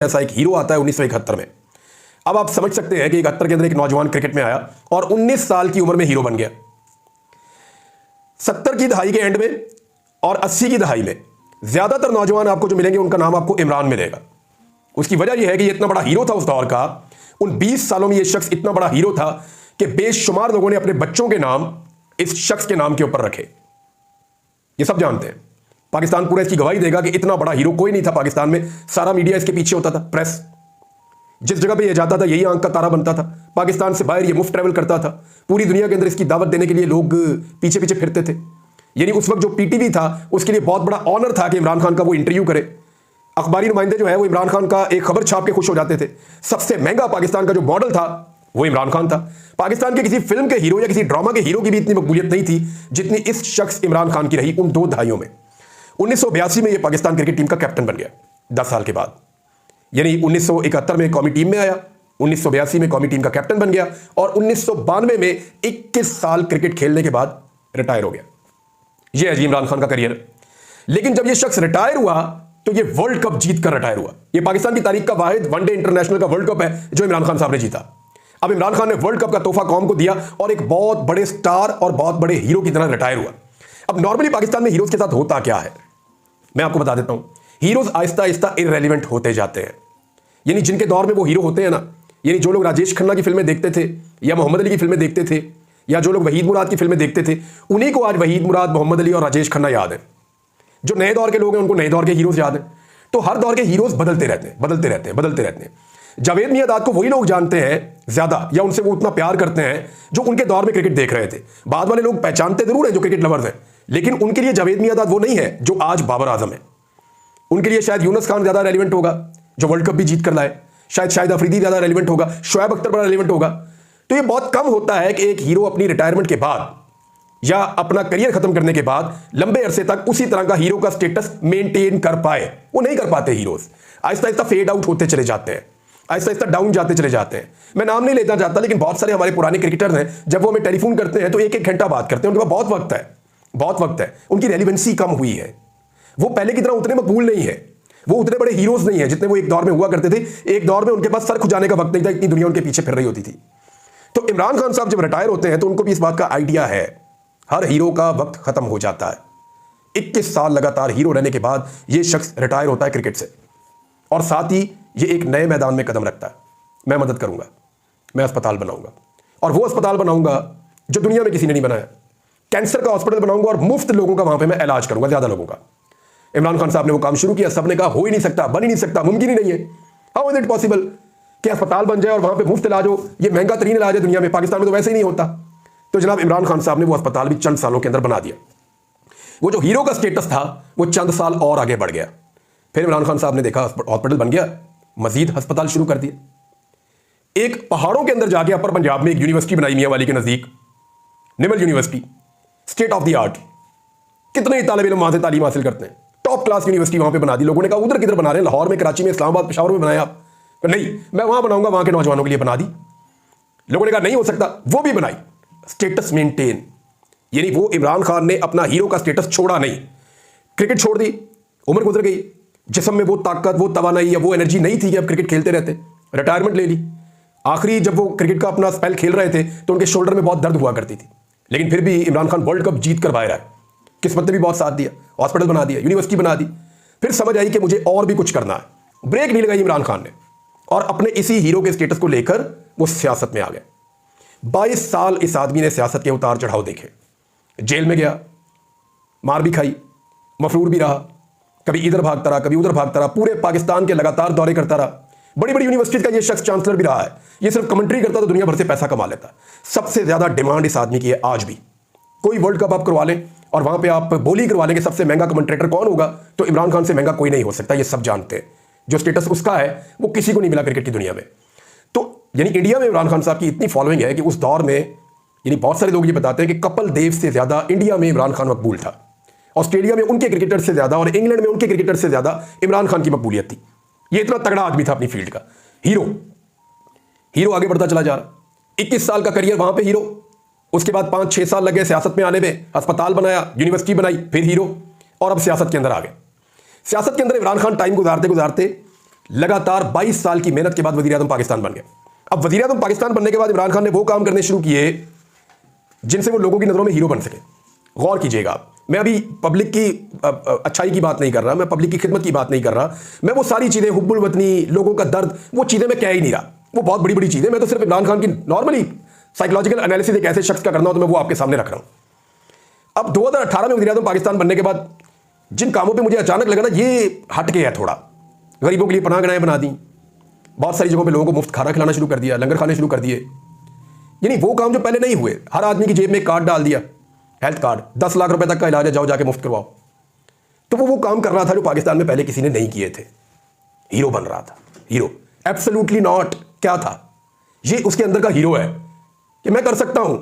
ऐसा एक हीरो आता है 1971 में। अब आप समझ सकते हैं कि 71 के अंदर एक नौजवान क्रिकेट में आया और 19 साल की उम्र में हीरो बन गया। 70 की दहाई के एंड में और 80 की दहाई में ज्यादातर नौजवान आपको जो मिलेंगे उनका नाम आपको इमरान मिलेगा। उसकी वजह यह है कि ये इतना बड़ा हीरो था उस दौर का। उन 20 सालों में ये शख्स इतना बड़ा हीरो था कि बेशुमार लोगों ने अपने बच्चों के नाम इस शख्स के नाम के ऊपर रखे। ये सब जानते हैं। पाकिस्तान पूरा इसकी गवाही देगा कि इतना बड़ा हीरो कोई नहीं था पाकिस्तान में। सारा मीडिया इसके पीछे होता था, प्रेस जिस जगह पे ये जाता था यही आंख का तारा बनता था। पाकिस्तान से बाहर ये मुफ्त ट्रैवल करता था। पूरी दुनिया के अंदर इसकी दावत देने के लिए लोग पीछे पीछे फिरते थे। यानी उस वक्त जो पीटीवी था उसके लिए बहुत बड़ा ऑनर था कि इमरान खान का वो इंटरव्यू करे। अखबारी नुमाइंदे जो है वो इमरान खान का एक खबर छाप के खुश हो जाते थे। सबसे महंगा पाकिस्तान का जो मॉडल था वो इमरान खान था। पाकिस्तान के किसी फिल्म के हीरो या किसी ड्रामा के हीरो की भी इतनी मकबूलियत नहीं थी जितनी इस शख्स इमरान खान की रही उन 2 दहाइयों में। 1982 में ये पाकिस्तान क्रिकेट टीम का कैप्टन बन गया 10 साल के बाद। यानी 1971 में कौमी टीम में आया, 1982 में कौमी टीम का कैप्टन बन गया और 1992 में 21 साल क्रिकेट खेलने के बाद रिटायर हो गया। यह है जी इमरान खान का करियर। लेकिन जब यह शख्स रिटायर हुआ तो यह वर्ल्ड कप जीत कर रिटायर हुआ। यह पाकिस्तान की तारीख का वाहिद वनडे इंटरनेशनल का वर्ल्ड कप है जो इमरान खान साहब ने जीता। अब इमरान खान ने वर्ल्ड कप का तोहफा कौम को दिया और एक बहुत बड़े स्टार और बहुत बड़े हीरो की तरह रिटायर हुआ। अब नॉर्मली पाकिस्तान में हीरोज के साथ होता क्या है मैं आपको बता देता हूं। हीरोज आहिस्ता आहिस्ता इररेलेवेंट होते जाते हैं। यानी जिनके दौर में वो हीरो होते हैं ना, यानी जो लोग राजेश खन्ना की फिल्में देखते थे या मोहम्मद अली की फिल्में देखते थे या जो लोग वहीद मुराद की फिल्में देखते थे, उन्हीं को आज वहीद मुराद, मोहम्मद अली और राजेश खन्ना याद है। जो नए दौर के लोग हैं उनको नए दौर के हीरोज याद हैं। तो हर दौर के हीरोज बदलते रहते हैं, बदलते रहते हैं, बदलते रहते हैं। जावेद मियांदाद को वही लोग जानते हैं ज्यादा या उनसे वो उतना प्यार करते हैं जो उनके दौर में क्रिकेट देख रहे थे। बाद वाले लोग पहचानते जरूर हैं जो क्रिकेट लवर्स हैं, लेकिन उनके लिए जावेद मियांदाद वो नहीं है जो आज बाबर आजम है। उनके लिए शायद यूनुस खान ज्यादा रेलिवेंट होगा जो वर्ल्ड कप भी जीत कर लाए। शायद अफरीदी ज्यादा रेलिवेंट होगा, शोएब अख्तर बड़ा रेलिवेंट होगा। तो ये बहुत कम होता है कि एक हीरो अपनी रिटायरमेंट के बाद या अपना करियर खत्म करने के बाद लंबे अरसे तक उसी तरह का हीरो का स्टेटस मेंटेन कर पाए। वो नहीं कर पाते heroes. Aahista Aahista fade out होते चले जाते हैं, आहिस्ता आहिस्ता डाउन जाते चले जाते हैं। मैं नाम नहीं लेना चाहता, लेकिन बहुत सारे हमारे पुराने क्रिकेटर्स हैं, जब वो हमें टेलीफोन करते हैं तो 1-1 घंटा बात करते हैं। उनके पास बहुत वक्त है, बहुत वक्त है। उनकी रेलिवेंसी कम हुई है। वो पहले की तरह उतने मकबूल नहीं है, वो उतने बड़े हीरोज नहीं है जितने वो एक दौर में हुआ करते थे। एक दौर में उनके पास सर खुजाने का वक्त नहीं था, इतनी दुनिया उनके पीछे फिर रही होती थी। तो इमरान खान साहब जब रिटायर होते हैं तो उनको भी इस बात का आइडिया है हर हीरो का वक्त खत्म हो जाता है। 21 साल लगातार हीरो रहने के बाद यह शख्स रिटायर होता है क्रिकेट से और साथ ही ये एक नए मैदान में कदम रखता है। मैं मदद करूंगा, मैं अस्पताल बनाऊंगा और वो अस्पताल बनाऊंगा जो दुनिया में किसी ने नहीं बनाया। कैंसर का हॉस्पिटल बनाऊंगा और मुफ्त लोगों का वहां पे मैं इलाज करूंगा, ज्यादा लोगों का। इमरान खान साहब ने वो काम शुरू किया। सबने कहा हो ही नहीं सकता, बन ही नहीं सकता, मुमकिन ही नहीं है। हाउ इज इट पॉसिबल कि अस्पताल बन जाए और वहां पे मुफ्त इलाज हो? ये महंगा तरीन इलाज है दुनिया में, पाकिस्तान में तो वैसे ही नहीं होता। तो जनाब इमरान खान साहब ने वो अस्पताल भी चंद सालों के अंदर बना दिया। वो जो हीरो का स्टेटस था वो चंद साल और आगे बढ़ गया। फिर इमरान खान साहब ने देखा हॉस्पिटल बन गया, मजीद अस्पताल शुरू कर दिए। एक पहाड़ों के अंदर जाके अपर पंजाब में एक यूनिवर्सिटी बनाई मियां वाली के नजदीक, Nimal university, state of the art. कितने ही तालिब इल्म वहां से तालीम हासिल करते हैं। टॉप क्लास यूनिवर्सिटी वहां पे बना दी। लोगों ने कहा उधर किधर बना रहे हैं, लाहौर में, कराची में, इस्लामाबाद, पेशावर में बनाया आप? नहीं, मैं वहां बनाऊंगा, वहां के नौजवानों के लिए बना दी। लोगों ने कहा नहीं हो सकता, वो भी बनाई। स्टेटस मेंटेन, यानी वो इमरान खान ने अपना हीरो का स्टेटस छोड़ा नहीं। क्रिकेट छोड़ दी, उम्र गुजर गई, जिस्म में वो ताकत, वो तवानाई या वो एनर्जी नहीं थी कि अब क्रिकेट खेलते रहते। रिटायरमेंट ले ली। आखिरी जब वो क्रिकेट का अपना स्पेल खेल रहे थे तो उनके शोल्डर में बहुत दर्द हुआ करती थी, लेकिन फिर भी इमरान खान वर्ल्ड कप जीत कर बाहर आए। किस्मत ने भी बहुत साथ दिया, हॉस्पिटल बना दिया, यूनिवर्सिटी बना दी। फिर समझ आई कि मुझे और भी कुछ करना है। ब्रेक नहीं लगाई इमरान खान ने और अपने इसी हीरो के स्टेटस को लेकर वो सियासत में आ गए। 22 साल इस आदमी ने सियासत के उतार चढ़ाव देखे। जेल में गया, मार भी खाई, मफरूर भी रहा, कभी इधर भागता रहा, कभी उधर भागता रहा, पूरे पाकिस्तान के लगातार दौरे करता रहा। बड़ी बड़ी यूनिवर्सिटीज का ये शख्स चांसलर भी रहा है। ये सिर्फ कमेंट्री करता तो दुनिया भर से पैसा कमा लेता। सबसे ज्यादा डिमांड इस आदमी की है आज भी। कोई वर्ल्ड कप आप करवा लें और वहां पे आप बोली करवा लेंगे, सबसे महंगा कमेंट्रेटर कौन होगा? तो इमरान खान से महंगा कोई नहीं हो सकता। ये सब जानते हैं। जो स्टेटस उसका है वो किसी को नहीं मिला क्रिकेट की दुनिया में। तो यानी इंडिया में इमरान खान साहब की इतनी फॉलोइंग है कि उस दौर में यानी बहुत सारे लोग ये बताते हैं कि कपिल देव से ज्यादा इंडिया में इमरान खान मकबूल था। ऑस्ट्रेलिया में उनके क्रिकेटर से ज्यादा और इंग्लैंड में उनके क्रिकेटर से ज्यादा इमरान खान की मकबूलियत थी। ये इतना तगड़ा आदमी था अपनी फील्ड का। हीरो आगे बढ़ता चला जा रहा। 21 साल का करियर वहां पे हीरो, उसके बाद 5-6 साल लगे सियासत में आने में, अस्पताल बनाया, यूनिवर्सिटी बनाई, फिर हीरो, और अब सियासत के अंदर आ गए। सियासत के अंदर इमरान खान टाइम गुजारते गुजारते लगातार 22 साल की मेहनत के बाद वजीर आज़म पाकिस्तान बन गए। अब वजीर आज़म पाकिस्तान बनने के बाद इमरान खान ने वो काम करने शुरू किए जिनसे वो लोगों की नज़रों में हीरो बन सके। गौर कीजिएगा, मैं अभी पब्लिक की अच्छाई की बात नहीं कर रहा, मैं पब्लिक की खिदमत की बात नहीं कर रहा, मैं वो सारी चीज़ें, हुब्बुल वतनी, लोगों का दर्द, वो चीज़ें मैं कह ही नहीं रहा, वो बहुत बड़ी बड़ी चीज़ें। मैं तो सिर्फ इमरान खान की नॉर्मली साइकोलॉजिकल एनालिसिस एक ऐसे शख्स का करना हो तो मैं वो आपके सामने रख रहा हूँ। अब 2018 में वज़ीर आज़म पाकिस्तान बनने के बाद जिन कामों पे मुझे अचानक लगा ना ये हटके है थोड़ा, गरीबों के लिए पनाहगाहें बना दी, बहुत सारी जगहों पे लोगों को मुफ्त खाना खिलाना शुरू कर दिया, लंगर खाने शुरू कर दिए, यानी वो काम जो पहले नहीं हुए। हर आदमी की जेब में एक कार्ड डाल दिया, हेल्थ कार्ड, 10 लाख रुपए तक का इलाज है, जाओ जाके मुफ्त करवाओ। तो वो काम कर रहा था जो पाकिस्तान में पहले किसी ने नहीं किए थे। हीरो बन रहा था, हीरो। Absolutely not. क्या था ये? उसके अंदर का हीरो है कि मैं कर सकता हूं,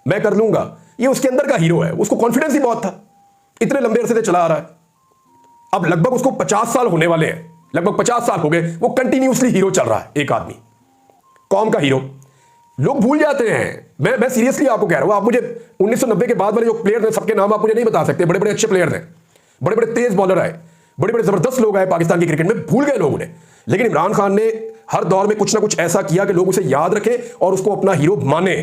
मैं कर लूंगा। ये उसके अंदर का हीरो है, उसको कॉन्फिडेंस ही बहुत था, इतने लंबे अरसे से चला आ रहा है। अब लगभग उसको 50 साल होने वाले हैं, लगभग 50 साल हो गए, वो कंटिन्यूसली हीरो चल रहा है, एक आदमी, कौम का हीरो। लोग भूल जाते हैं, मैं सीरियसली आपको कह रहा हूं। आप मुझे 1990 के बाद वाले जो प्लेयर हैं सबके नाम आप मुझे नहीं बता सकते, बड़े बड़े अच्छे प्लेयर हैं, बड़े बड़े तेज बॉलर आए, बड़े बड़े जबरदस्त लोग आए पाकिस्तान की क्रिकेट में, भूल गए लोग उन्हें। लेकिन इमरान खान ने हर दौर में कुछ ना कुछ ऐसा किया कि लोग उसे याद रखें और उसको अपना हीरो माने।